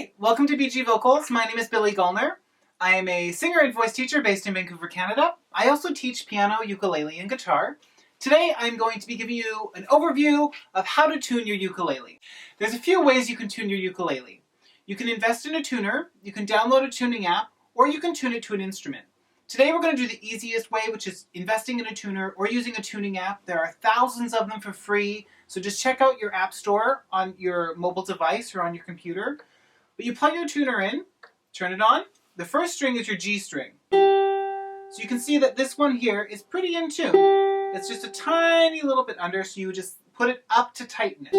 Hi, welcome to BG Vocals. My name is Billy Gullner. I am a singer and voice teacher based in Vancouver, Canada. I also teach piano, ukulele, and guitar. Today I'm going to be giving you an overview of how to tune your ukulele. There's a few ways you can tune your ukulele. You can invest in a tuner, you can download a tuning app, or you can tune it to an instrument. Today we're going to do the easiest way, which is investing in a tuner or using a tuning app. There are thousands of them for free, so just check out your app store on your mobile device or on your computer. But you plug your tuner in, turn it on. The first string is your G string. So you can see that this one here is pretty in tune. It's just a tiny little bit under, so you just put it up to tighten it.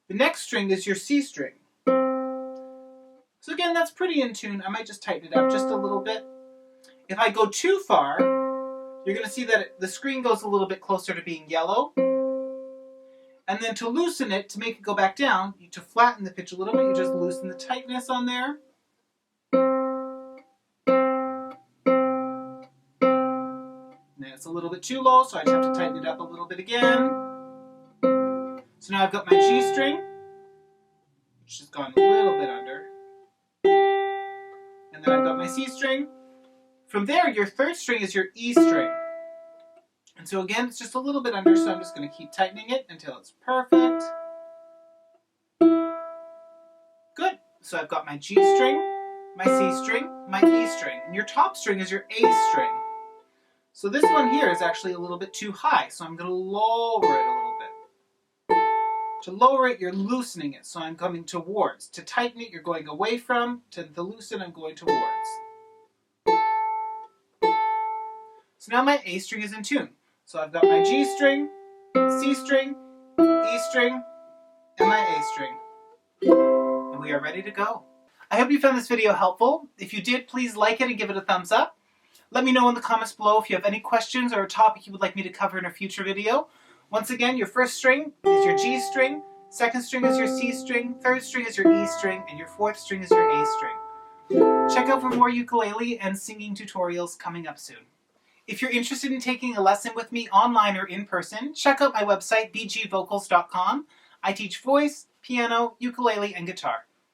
The next string is your C string. So again, that's pretty in tune. I might just tighten it up just a little bit. If I go too far, you're going to see that the screen goes a little bit closer to being yellow. And then to loosen it, to make it go back down, to flatten the pitch a little bit, you just loosen the tightness on there. And it's a little bit too low, so I just have to tighten it up a little bit again. So now I've got my G string, which has gone a little bit under. And then I've got my C string. From there, your third string is your E string. And so again, it's just a little bit under, so I'm just going to keep tightening it until it's perfect. Good. So I've got my G string, my C string, my E string. And your top string is your A string. So this one here is actually a little bit too high, so I'm going to lower it a little bit. To lower it, you're loosening it, so I'm coming towards. To tighten it, you're going away from. To loosen, I'm going towards. So now my A string is in tune. So I've got my G string, C string, E string, and my A string. And we are ready to go. I hope you found this video helpful. If you did, please like it and give it a thumbs up. Let me know in the comments below if you have any questions or a topic you would like me to cover in a future video. Once again, your first string is your G string, second string is your C string, third string is your E string, and your fourth string is your A string. Check out for more ukulele and singing tutorials coming up soon. If you're interested in taking a lesson with me online or in person, check out my website, bgvocals.com. I teach voice, piano, ukulele, and guitar.